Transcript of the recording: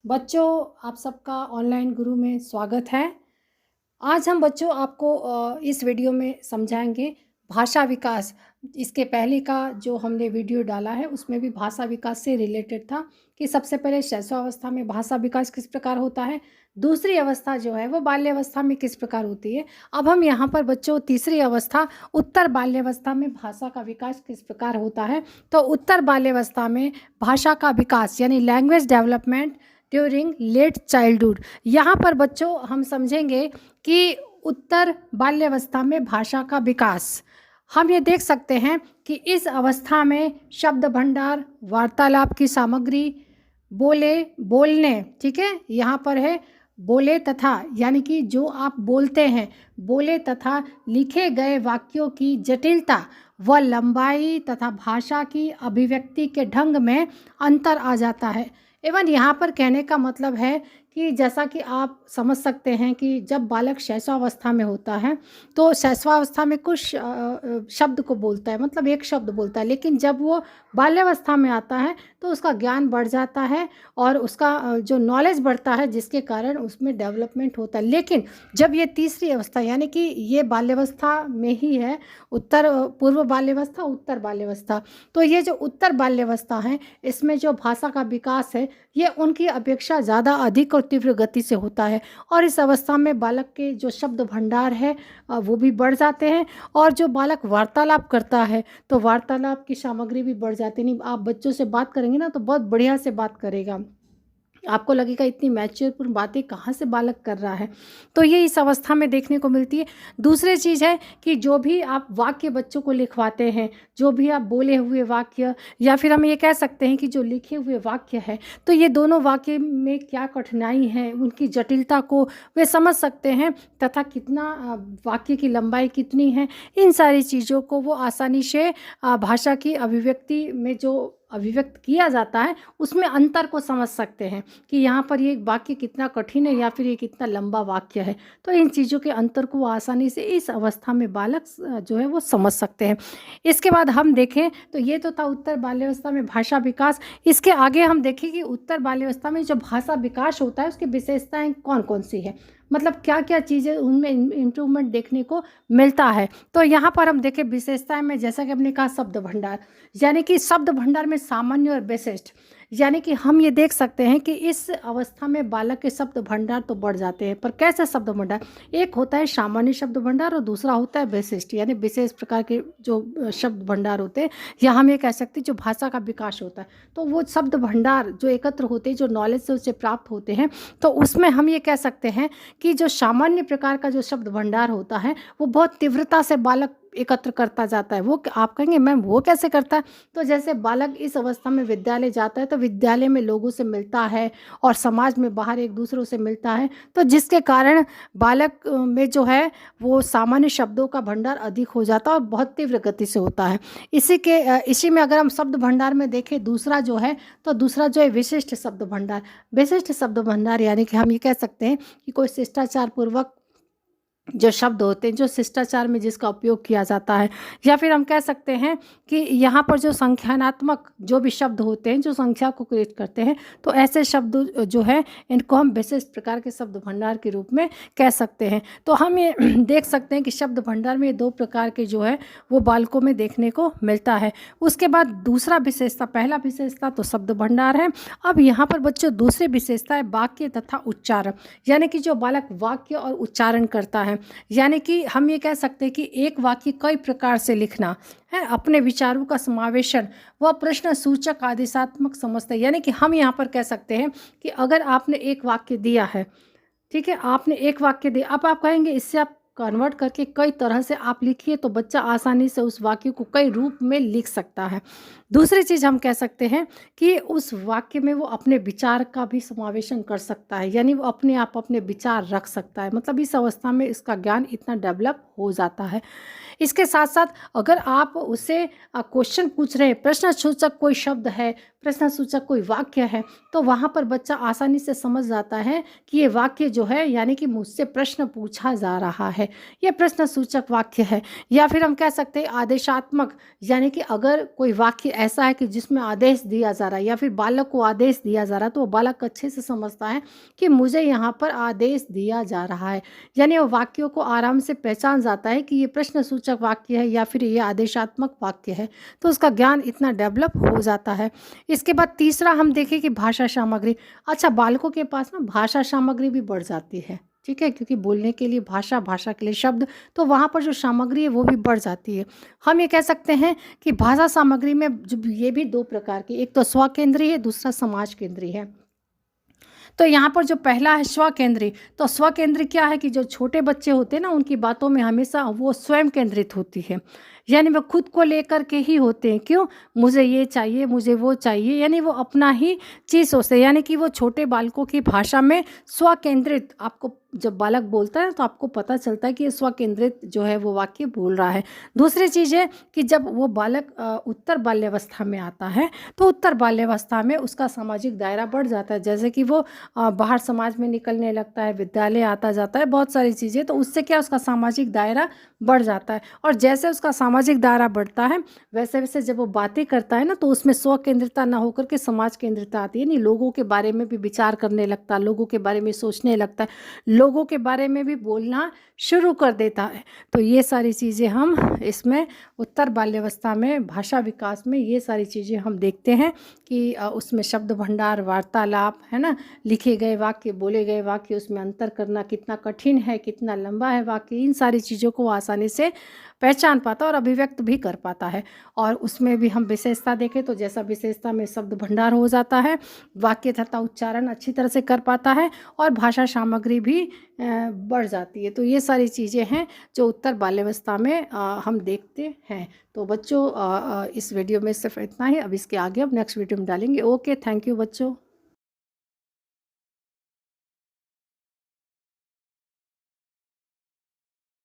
बच्चों, आप सबका ऑनलाइन गुरु में स्वागत है। आज हम बच्चों आपको इस वीडियो में समझाएंगे भाषा विकास। इसके पहले का जो हमने वीडियो डाला है उसमें भी भाषा विकास से रिलेटेड था कि सबसे पहले शैशवावस्था में भाषा विकास किस प्रकार होता है, दूसरी अवस्था जो है वो बाल्यावस्था में किस प्रकार होती है। अब हम यहाँ पर बच्चों तीसरी अवस्था उत्तर बाल्यावस्था में भाषा का विकास किस प्रकार होता है। तो उत्तर बाल्यावस्था में भाषा का विकास यानी language development during late childhood. यहाँ पर बच्चों हम समझेंगे कि उत्तर बाल्यावस्था में भाषा का विकास हम ये देख सकते हैं कि इस अवस्था में शब्द भंडार, वार्तालाप की सामग्री, बोलने, ठीक है, यहाँ पर है बोले तथा यानी कि जो आप बोलते हैं, बोले तथा लिखे गए वाक्यों की जटिलता व लंबाई तथा भाषा की अभिव्यक्ति के ढंग में अंतर आ जाता है। एवं यहाँ पर कहने का मतलब है कि जैसा कि आप समझ सकते हैं कि जब बालक शैशवावस्था में होता है तो शैशवावस्था में कुछ शब्द को बोलता है, मतलब एक शब्द बोलता है, लेकिन जब वो बाल्यावस्था में आता है तो उसका ज्ञान बढ़ जाता है और उसका जो नॉलेज बढ़ता है, जिसके कारण उसमें डेवलपमेंट होता है। लेकिन जब ये तीसरी अवस्था यानी कि ये बाल्यावस्था में ही है, उत्तर पूर्व बाल्यावस्था, उत्तर बाल्यावस्था, तो ये जो उत्तर बाल्यावस्था है इसमें जो भाषा का विकास है ये उनकी अपेक्षा ज़्यादा अधिक और तीव्र गति से होता है। और इस अवस्था में बालक के जो शब्द भंडार है वो भी बढ़ जाते हैं और जो बालक वार्तालाप करता है तो वार्तालाप की सामग्री भी बढ़ जाती है। नहीं, आप बच्चों से बात करेंगे ना तो बहुत बढ़िया से बात करेगा, आपको लगेगा इतनी मैच्योरपूर्ण बातें कहाँ से बालक कर रहा है। तो ये इस अवस्था में देखने को मिलती है। दूसरी चीज़ है कि जो भी आप वाक्य बच्चों को लिखवाते हैं, जो भी आप बोले हुए वाक्य या फिर हम ये कह सकते हैं कि जो लिखे हुए वाक्य है, तो ये दोनों वाक्य में क्या कठिनाई है, उनकी जटिलता को वे समझ सकते हैं तथा कितना वाक्य की लंबाई कितनी है, इन सारी चीज़ों को वो आसानी से भाषा की अभिव्यक्ति में जो अभिव्यक्त किया जाता है उसमें अंतर को समझ सकते हैं कि यहाँ पर ये वाक्य कितना कठिन है या फिर ये कितना लंबा वाक्य है। तो इन चीज़ों के अंतर को आसानी से इस अवस्था में बालक जो है वो समझ सकते हैं। इसके बाद हम देखें तो ये तो था उत्तर बाल्यावस्था में भाषा विकास। इसके आगे हम देखें कि उत्तर बाल्यावस्था में जो भाषा विकास होता है उसकी विशेषताएं कौन कौन सी है, मतलब क्या क्या चीज़ें उनमें इम्प्रूवमेंट देखने को मिलता है। तो यहाँ पर हम देखें विशेषताएं में, जैसा कि हमने कहा शब्द भंडार, यानी कि शब्द भंडार में सामान्य और विशिष्ट, यानी कि हम ये देख सकते हैं कि इस अवस्था में बालक के शब्द भंडार तो बढ़ जाते हैं, पर कैसे शब्द भंडार, एक होता है सामान्य शब्द भंडार और दूसरा होता है विशिष्ट यानी विशेष प्रकार के जो शब्द भंडार होते हैं, या हम ये कह सकते हैं जो भाषा का विकास होता है। तो वो शब्द भंडार जो एकत्र होते हैं, जो नॉलेज से उससे प्राप्त होते हैं, तो उसमें हम ये कह सकते हैं कि जो सामान्य प्रकार का जो शब्द भंडार होता है वो बहुत तीव्रता से बालक एकत्र करता जाता है। वो आप कहेंगे मैम वो कैसे करता है, तो जैसे बालक इस अवस्था में विद्यालय जाता है तो विद्यालय में लोगों से मिलता है और समाज में बाहर एक दूसरों से मिलता है, तो जिसके कारण बालक में जो है वो सामान्य शब्दों का भंडार अधिक हो जाता है और बहुत तीव्र गति से होता है। इसी में अगर हम शब्द भंडार में देखें दूसरा जो है, तो दूसरा जो है विशिष्ट शब्द भंडार। विशिष्ट शब्द भंडार यानी कि हम ये कह सकते हैं कि कोई शिष्टाचार पूर्वक जो शब्द होते हैं, जो शिष्टाचार में जिसका उपयोग किया जाता है, या फिर हम कह सकते हैं कि यहाँ पर जो संख्यानात्मक जो भी शब्द होते हैं जो संख्या को क्रिएट करते हैं, तो ऐसे शब्द जो है इनको हम विशिष्ट प्रकार के शब्द भंडार के रूप में कह सकते हैं। तो हम ये देख सकते हैं कि शब्द भंडार में दो प्रकार के जो है वो बालकों में देखने को मिलता है। उसके बाद दूसरा विशेषता, पहला विशेषता तो शब्द भंडार है। अब यहाँ पर बच्चों दूसरी विशेषता है वाक्य तथा उच्चारण, यानी कि जो बालक वाक्य और उच्चारण करता है, यानी कि हम ये कह सकते हैं कि एक वाक्य कई प्रकार से लिखना है, अपने विचारों का समावेशन व प्रश्न सूचक आदेशात्मक समझते हैं। यानी कि हम यहाँ पर कह सकते हैं कि अगर आपने एक वाक्य दिया है, ठीक है, आपने एक वाक्य दिया, अब आप कहेंगे इससे आप कन्वर्ट करके कई तरह से आप लिखिए तो बच्चा आसानी से उस वाक्य को कई रूप में लिख सकता है। दूसरी चीज़ हम कह सकते हैं कि उस वाक्य में वो अपने विचार का भी समावेशन कर सकता है, यानी वो अपने आप अपने विचार रख सकता है, मतलब इस अवस्था में इसका ज्ञान इतना डेवलप हो जाता है। इसके साथ साथ अगर आप उससे क्वेश्चन पूछ रहे हैं, प्रश्न सूचक कोई शब्द है, प्रश्नसूचक कोई वाक्य है, तो वहाँ पर बच्चा आसानी से समझ जाता है कि ये वाक्य जो है यानी कि मुझसे प्रश्न पूछा जा रहा है, ये प्रश्नसूचक वाक्य है। या फिर हम कह सकते हैं आदेशात्मक, यानी कि अगर कोई वाक्य ऐसा है कि जिसमें आदेश दिया जा रहा है या फिर बालक को आदेश दिया जा रहा है, तो वो बालक अच्छे से समझता है कि मुझे यहाँ पर आदेश दिया जा रहा है, यानी वो वाक्यों को आराम से पहचान जाता है कि ये प्रश्नसूचक वाक्य है या फिर ये आदेशात्मक वाक्य है, तो उसका ज्ञान इतना डेवलप हो जाता है। इसके बाद तीसरा हम देखें कि भाषा सामग्री। अच्छा, बालकों के पास ना भाषा सामग्री भी बढ़ जाती है, ठीक है, क्योंकि बोलने के लिए भाषा, भाषा के लिए शब्द, तो वहाँ पर जो सामग्री है वो भी बढ़ जाती है। हम ये कह सकते हैं कि भाषा सामग्री में जो ये भी दो प्रकार की, एक तो स्व केंद्रीय है, दूसरा समाज केंद्रीय है। तो यहाँ पर जो पहला है स्व केंद्री, तो स्व केंद्री क्या है कि जो छोटे बच्चे होते हैं ना, उनकी बातों में हमेशा वो स्वयं केंद्रित होती है, यानी वो खुद को लेकर के ही होते हैं। क्यों? मुझे ये चाहिए, मुझे वो चाहिए, यानी वो अपना ही चीज़ सोचते हैं, यानी कि वो छोटे बालकों की भाषा में स्व केंद्रित, आपको जब बालक बोलता है तो आपको पता चलता है कि ये स्व केंद्रित जो है वो वाक्य बोल रहा है। दूसरी चीज़ है कि जब वो बालक उत्तर बाल्यावस्था में आता है, तो उत्तर बाल्यावस्था में उसका सामाजिक दायरा बढ़ जाता है, जैसे कि वो बाहर समाज में निकलने लगता है, विद्यालय आता जाता है, बहुत सारी चीज़ें, तो उससे क्या उसका सामाजिक दायरा बढ़ जाता है। और जैसे उसका सामाजिक दायरा बढ़ता है, वैसे वैसे जब वो बातें करता है ना, तो उसमें स्व केंद्रिता ना होकर के समाज केंद्रिता आती है, यानी लोगों के बारे में भी विचार करने लगता है, लोगों के बारे में सोचने लगता है, लोगों के बारे में भी बोलना शुरू कर देता है। तो ये सारी चीज़ें हम इसमें उत्तर बाल्यावस्था में भाषा विकास में ये सारी चीज़ें हम देखते हैं कि उसमें शब्द भंडार, वार्तालाप, है ना, लिखे गए वाक्य, बोले गए वाक्य, उसमें अंतर करना कितना कठिन है, कितना लंबा है वाक्य, इन सारी चीज़ों को आसानी से पहचान पाता और अभिव्यक्त भी कर पाता है। और उसमें भी हम विशेषता देखें तो जैसा विशेषता में शब्द भंडार हो जाता है, वाक्य तथा उच्चारण अच्छी तरह से कर पाता है और भाषा सामग्री भी बढ़ जाती है। तो ये सारी चीज़ें हैं जो उत्तर बाल्यावस्था में हम देखते हैं। तो बच्चों इस वीडियो में सिर्फ इतना ही, अब इसके आगे अब नेक्स्ट वीडियो में डालेंगे। ओके, थैंक यू बच्चों।